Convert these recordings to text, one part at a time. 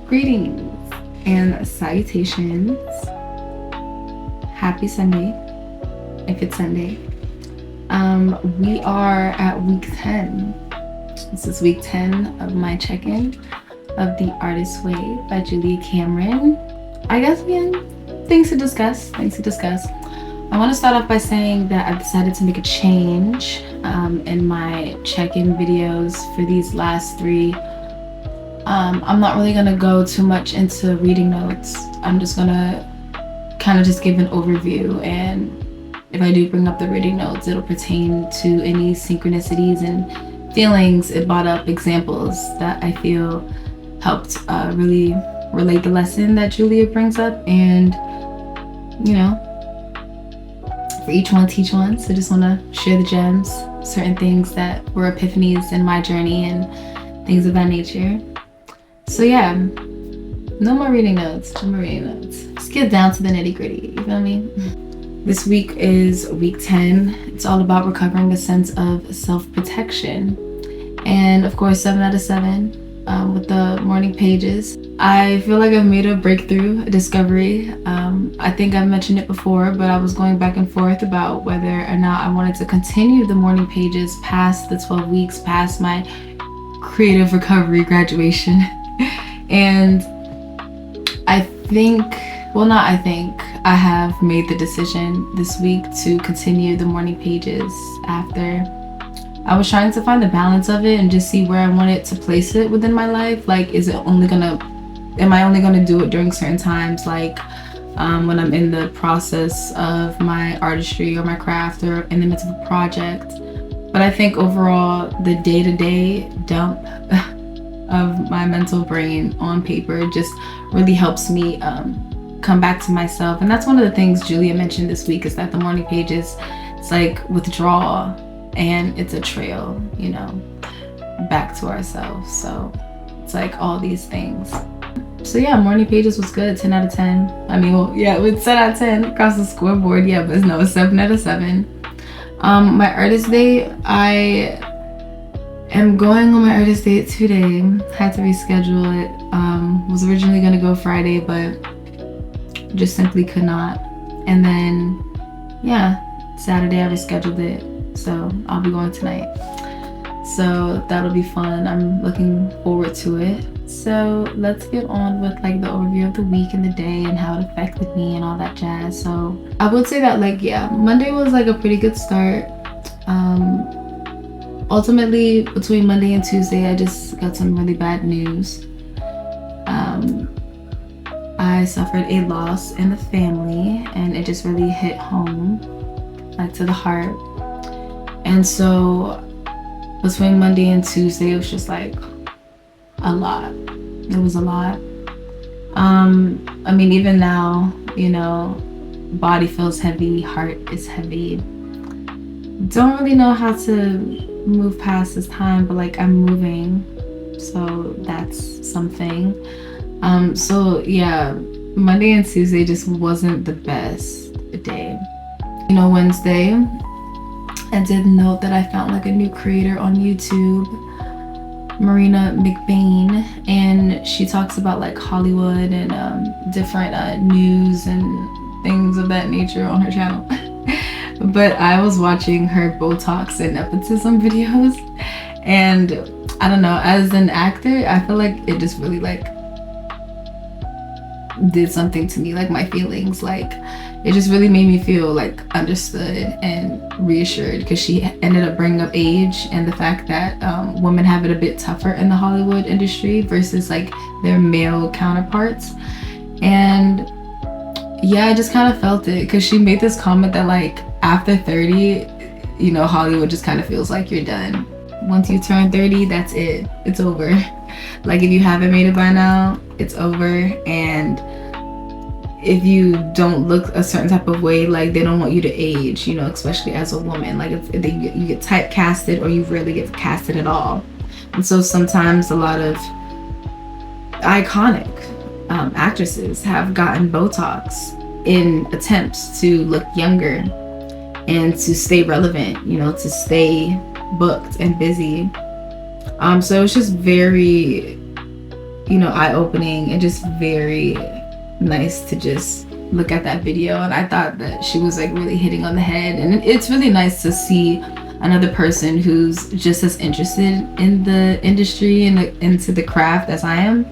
Greetings and salutations. Happy Sunday, if it's Sunday. We are at week 10. This is week 10 of my check-in of The Artist's Way by Julia Cameron. I guess again, things to discuss. I want to start off by saying that I've decided to make a change in my check-in videos for these last 3. I'm not really gonna go too much into reading notes. I'm just gonna kind of just give an overview, and if I do bring up the reading notes, it'll pertain to any synchronicities and feelings. It brought up examples that I feel helped really relate the lesson that Julia brings up, and you know, for each one teach one. So just want to share the gems, certain things that were epiphanies in my journey and things of that nature. So yeah, no more reading notes. Let's get down to the nitty gritty, you feel me? This week is week 10. It's all about recovering a sense of self-protection. And of course, 7 out of 7 with the morning pages. I feel like I've made a breakthrough, a discovery. I think I've mentioned it before, but I was going back and forth about whether or not I wanted to continue the morning pages past the 12 weeks, past my creative recovery graduation. And I have made the decision this week to continue the morning pages after I was trying to find the balance of it and just see where I wanted to place it within my life. Like, am I only gonna do it during certain times, like when I'm in the process of my artistry or my craft or in the midst of a project? But I think overall, the day-to-day dump of my mental brain on paper just really helps me come back to myself. And that's one of the things Julia mentioned this week, is that the morning pages, it's like withdrawal and it's a trail, you know, back to ourselves. So it's like all these things. So yeah, morning pages was good, 10 out of 10. I mean, well, yeah, with 10 out of 10 across the scoreboard, yeah, but no, 7 out of 7. My artist day, I am going on my artist day today. Had to reschedule it. Was originally gonna go Friday, but just simply could not. And then, yeah, Saturday I rescheduled it, so I'll be going tonight. So that'll be fun. I'm looking forward to it. So let's get on with like the overview of the week and the day and how it affected me and all that jazz. So I would say that, like, yeah, Monday was like a pretty good start. Ultimately, between Monday and Tuesday, I just got some really bad news. I suffered a loss in the family, and it just really hit home, like to the heart. And so between Monday and Tuesday, it was just like a lot. It was a lot. I mean, even now, you know, body feels heavy, heart is heavy. Don't really know how to move past this time, but like I'm moving, so that's something. So yeah, Monday and Tuesday just wasn't the best day. You know, Wednesday, I did note that I found like a new creator on YouTube, Marina McBain, and she talks about like Hollywood and different news and things of that nature on her channel. But I was watching her Botox and nepotism videos, and I don't know, as an actor, I feel like it just really like did something to me, like my feelings. Like, it just really made me feel like understood and reassured, because she ended up bringing up age and the fact that women have it a bit tougher in the Hollywood industry versus like their male counterparts. And yeah, I just kind of felt it, because she made this comment that like after 30, you know, Hollywood just kind of feels like you're done. Once you turn 30, that's it. It's over. Like, if you haven't made it by now, it's over. And if you don't look a certain type of way, like, they don't want you to age, you know, especially as a woman. Like, if you get typecasted, or you rarely get casted at all. And so sometimes a lot of iconic actresses have gotten Botox in attempts to look younger and to stay relevant, you know, to stay booked and busy. So it's just very eye-opening and just very nice to just look at that video. And I thought that she was like really hitting on the head, and it's really nice to see another person who's just as interested in the industry and into the craft as I am,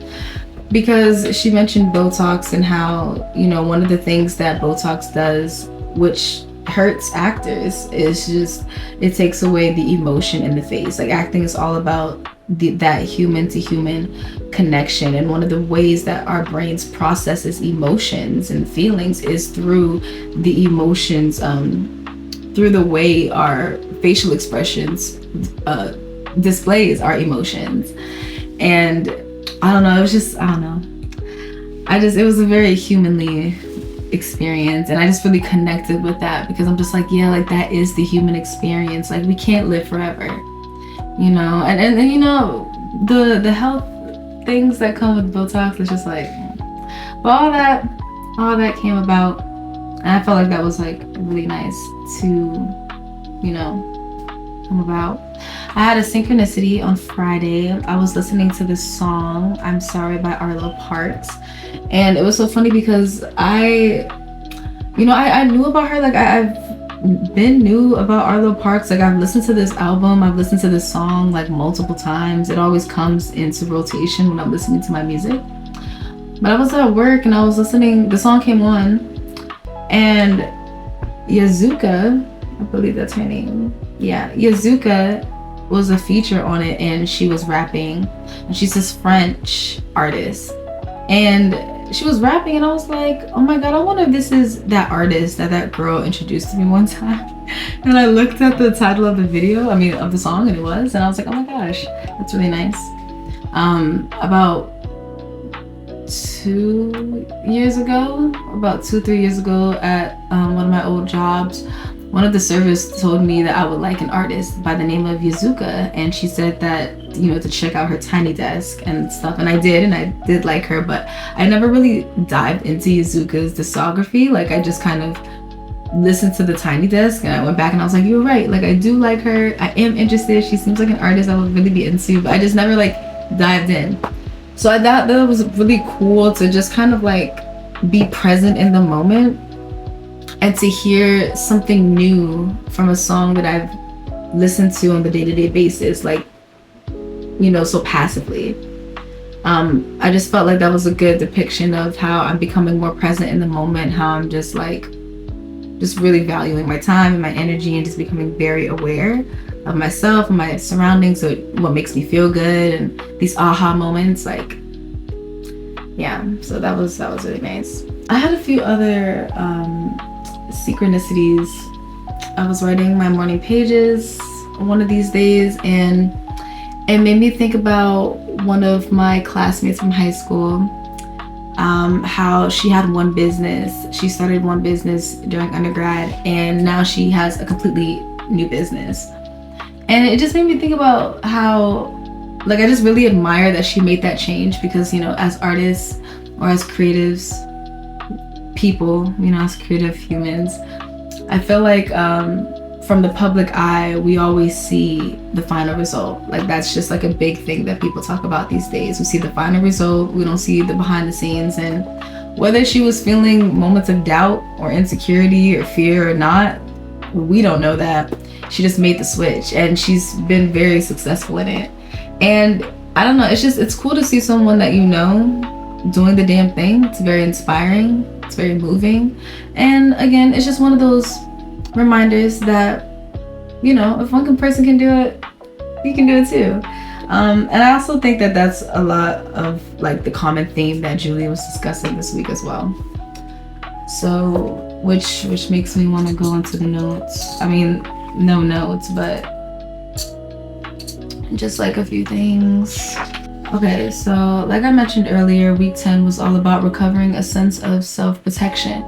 because she mentioned Botox and how one of the things that Botox does, which hurts actors, is just it takes away the emotion in the face. Like, acting is all about that human to human connection, and one of the ways that our brains processes emotions and feelings is through the emotions, through the way our facial expressions displays our emotions. And I don't know, it was a very humanly experience, and I just really connected with that, because I'm just like, yeah, like that is the human experience. Like, we can't live forever, and the health things that come with Botox is just like, but all that came about, and I felt like that was like really nice to come about. I had a synchronicity on Friday. I was listening to this song, I'm Sorry, by Arlo Parks. And it was so funny because I knew about her. Like, I've been new about Arlo Parks. Like, I've listened to this album, I've listened to this song like multiple times. It always comes into rotation when I'm listening to my music. But I was at work and I was listening, the song came on, and Yazuka, I believe that's her name. Yeah, Yazuka was a feature on it, and she was rapping, and she's this French artist, and she was rapping, and I was like, oh my god, I wonder if this is that artist that girl introduced to me one time. And I looked at the title of the video, of the song, and it was, and I was like, oh my gosh, that's really nice. About 2-3 years ago at one of my old jobs, one of the servers told me that I would like an artist by the name of Yazuka, and she said that to check out her Tiny Desk and stuff, and I did like her, but I never really dived into Yazuka's discography. Like, I just kind of listened to the Tiny Desk, and I went back and I was like, you're right, like I do like her, I am interested, she seems like an artist I would really be into, but I just never like dived in. So I thought that was really cool to just kind of like be present in the moment and to hear something new from a song that I've listened to on the day-to-day basis, like, so passively. I just felt like that was a good depiction of how I'm becoming more present in the moment, how I'm just really valuing my time and my energy, and just becoming very aware of myself and my surroundings, so what makes me feel good, and these aha moments, like, yeah, so that was really nice. I had a few other synchronicities. I was writing my morning pages one of these days, and it made me think about one of my classmates from high school, how she had one business. She started one business during undergrad, and now she has a completely new business. And it just made me think about how, like, I just really admire that she made that change, because as artists or as creatives people, as creative humans, I feel like from the public eye, we always see the final result. Like, that's just like a big thing that people talk about these days. We see the final result, we don't see the behind the scenes. And whether she was feeling moments of doubt or insecurity or fear or not, we don't know that. She just made the switch, and she's been very successful in it. And I don't know, it's cool to see someone that doing the damn thing. It's very inspiring, it's very moving. And again, it's just one of those reminders that if one person can do it, you can do it too. And I also think that that's a lot of like the common theme that Julia was discussing this week as well. So which makes me want to go into the notes. No notes, but just like a few things. Okay, so like I mentioned earlier, week 10 was all about recovering a sense of self-protection.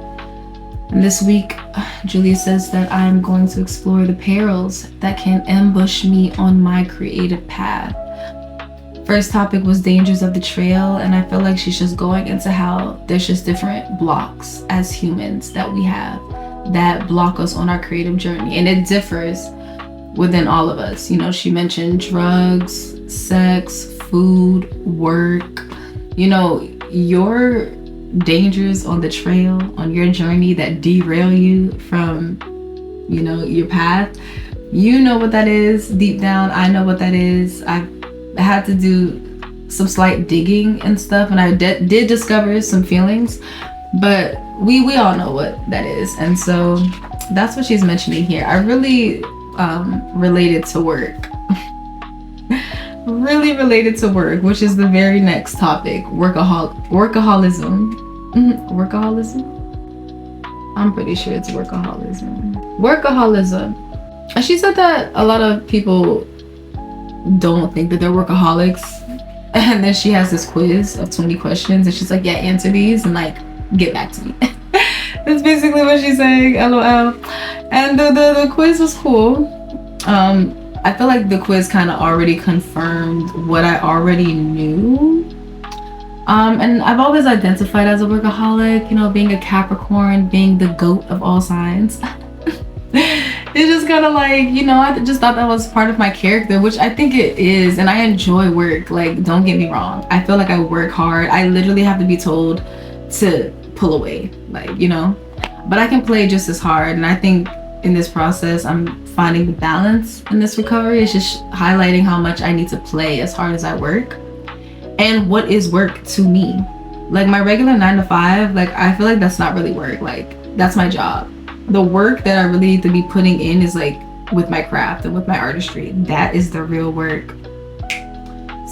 And this week, Julia says that I'm going to explore the perils that can ambush me on my creative path. First topic was dangers of the trail, and I feel like she's just going into how there's just different blocks as humans that we have that block us on our creative journey, and it differs within all of us. She mentioned drugs, sex, food, work, you know, your dangers on the trail, on your journey that derail you from, you know, your path. You know what that is deep down. I know what that is. I've had to do some slight digging and stuff, and I did discover some feelings, but we all know what that is. And so that's what she's mentioning here. I really related to work. Really related to work, which is the very next topic. Workaholism. Workaholism? I'm pretty sure it's workaholism. Workaholism. And she said that a lot of people don't think that they're workaholics. And then she has this quiz of 20 questions, and she's like, yeah, answer these and like get back to me. That's basically what she's saying, LOL. And the quiz was cool. I feel like the quiz kind of already confirmed what I already knew. And I've always identified as a workaholic, you know, being a Capricorn, being the GOAT of all signs. It's just kind of like, you know, I just thought that was part of my character, which I think it is. And I enjoy work. Like, don't get me wrong. I feel like I work hard. I literally have to be told to pull away, like, you know, but I can play just as hard. And I think in this process, I'm finding the balance in this recovery. It's just highlighting how much I need to play as hard as I work, and what is work to me. Like my regular 9 to 5, like I feel like that's not really work. Like that's my job. The work that I really need to be putting in is like with my craft and with my artistry. That is the real work.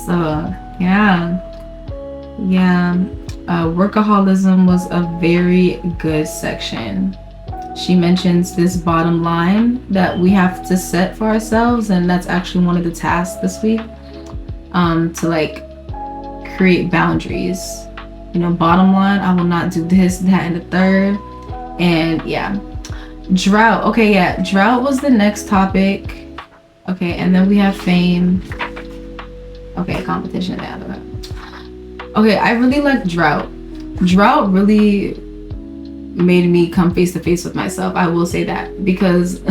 So yeah. Workaholism was a very good section. She mentions this bottom line that we have to set for ourselves, and that's actually one of the tasks this week, to like create boundaries. You know, bottom line, I will not do this, that, and the third. And yeah, drought. Okay, yeah, drought was the next topic. Okay, and then we have fame. Okay, competition. Okay, I really like drought. Drought really made me come face to face with myself. I will say that, because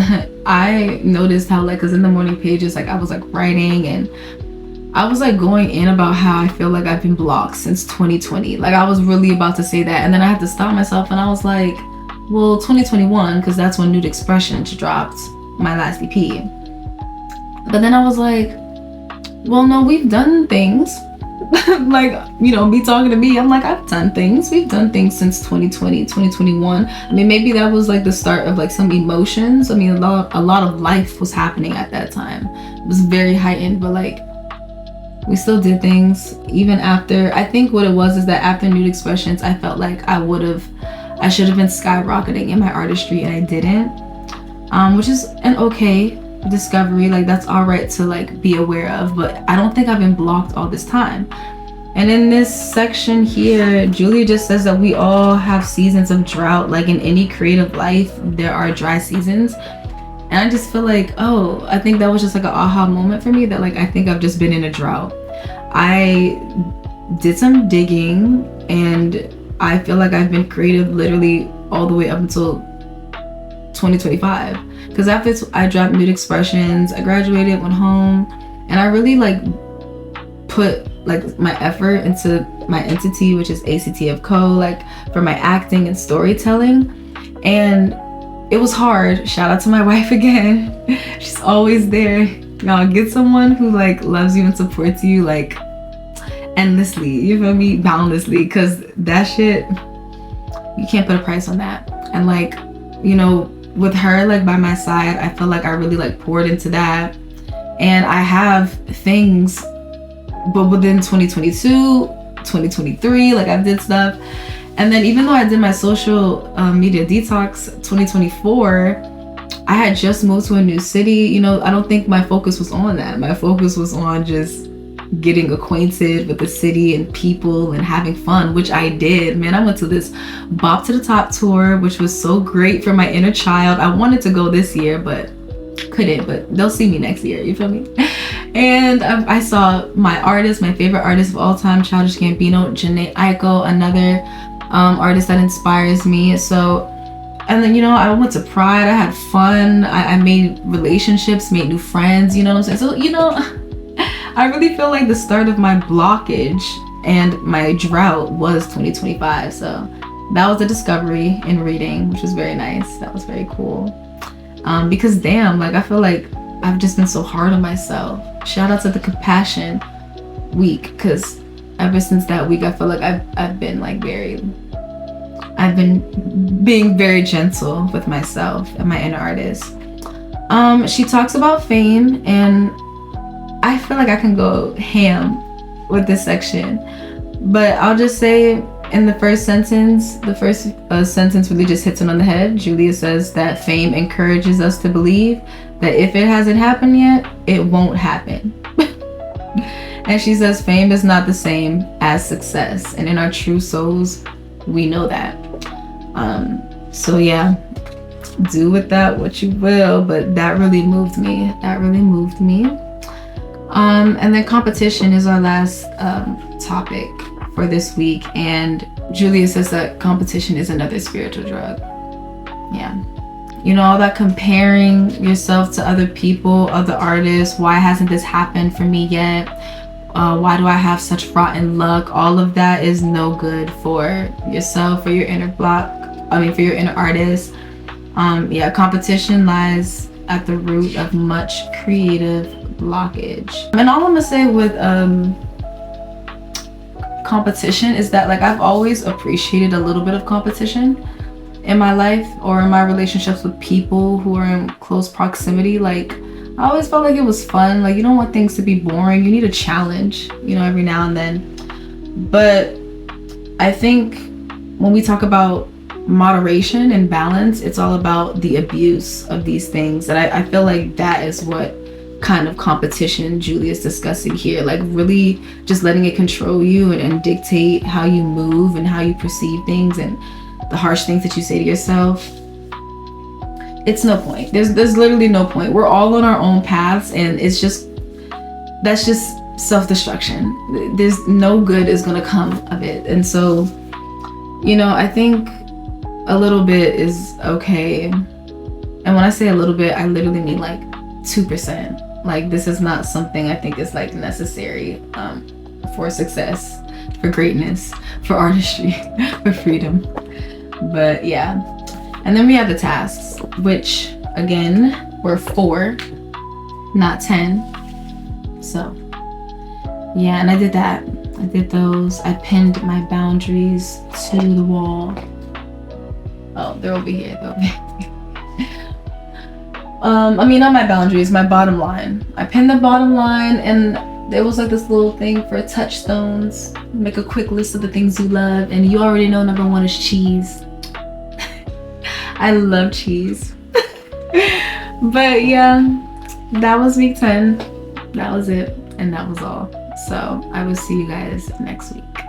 I noticed how, like, because in the morning pages, like I was like writing and I was like going in about how I feel like I've been blocked since 2020. Like I was really about to say that, and then I had to stop myself, and I was like, well, 2021, because that's when Nude Expressions dropped, my last EP. But then I was like, well, no, we've done things. Like, you know, me talking to me, I'm like, I've done things. We've done things since 2020, 2021. I mean, maybe that was like the start of like some emotions. I mean, a lot of life was happening at that time. It was very heightened, but like we still did things even after. I think what it was is that after Nude Expressions, I felt like I should have been skyrocketing in my artistry, and I didn't, which is an okay discovery. Like that's all right to like be aware of, but I don't think I've been blocked all this time. And in this section here, Julia just says that we all have seasons of drought. Like in any creative life, there are dry seasons. And I just feel like, oh, I think that was just like an aha moment for me, that like I think I've just been in a drought. I did some digging, and I feel like I've been creative literally all the way up until 2025. Because after I dropped Nude Expressions, I graduated, went home, and I really like put like my effort into my entity, which is ACTFCO, like for my acting and storytelling. And it was hard. Shout out to my wife again. She's always there. Y'all, get someone who like loves you and supports you like endlessly, you feel me, boundlessly, because that shit, you can't put a price on that. And like, you know, with her like by my side, I feel like I really like poured into that. And I have things, but within 2022, 2023, like I did stuff. And then even though I did my social media detox 2024, I had just moved to a new city. You know, I don't think my focus was on that. My focus was on just getting acquainted with the city and people and having fun, which I did. Man, I went to this Bop to the Top tour, which was so great for my inner child. I wanted to go this year, but couldn't. But they'll see me next year, you feel me? And I saw my artist, my favorite artist of all time, Childish Gambino, Jhené Aiko, another artist that inspires me. So, and then, you know, I went to Pride, I had fun, I made relationships, made new friends, you know what I'm saying? So, you know, I really feel like the start of my blockage and my drought was 2025. So that was a discovery in reading, which was very nice. That was very cool. Because damn, like I feel like I've just been so hard on myself. Shout out to the compassion week, because ever since that week I feel like I've been being very gentle with myself and my inner artist. She talks about fame, and I feel like I can go ham with this section, but I'll just say in the first sentence really just hits it on the head. Julia says that fame encourages us to believe that if it hasn't happened yet, it won't happen. And she says fame is not the same as success, and in our true souls we know that. So yeah, do with that what you will, but that really moved me. And then competition is our last topic for this week, and Julia says that competition is another spiritual drug. Yeah, you know, all that comparing yourself to other people, other artists. Why hasn't this happened for me yet? Why do I have such rotten luck? All of that is no good for yourself, for your inner for your inner artist. Yeah, competition lies at the root of much creative blockage. And all I'm gonna say with competition is that, like, I've always appreciated a little bit of competition in my life or in my relationships with people who are in close proximity. Like, I always felt like it was fun. Like, you don't want things to be boring. You need a challenge, you know, every now and then. But I think when we talk about moderation and balance, it's all about the abuse of these things. And I feel like that is what kind of competition Julia's discussing here. Like, really just letting it control you and dictate how you move and how you perceive things and the harsh things that you say to yourself. It's no point. There's literally no point. We're all on our own paths, and that's just self-destruction. There's no good is gonna come of it. And so, you know, I think a little bit is okay. And when I say a little bit, I literally mean like 2%. Like, this is not something I think is like necessary for success, for greatness, for artistry, for freedom. But yeah. And then we have the tasks, which again were 4, not 10. So yeah, and I did that. I did those. I pinned my boundaries to the wall. Oh, they're over here though. I mean, not my boundaries, my bottom line. I pinned the bottom line, and there was like this little thing for touchstones. Make a quick list of the things you love, and you already know number 1 is cheese. I love cheese. But yeah, that was week 10. That was it, and that was all. So I will see you guys next week.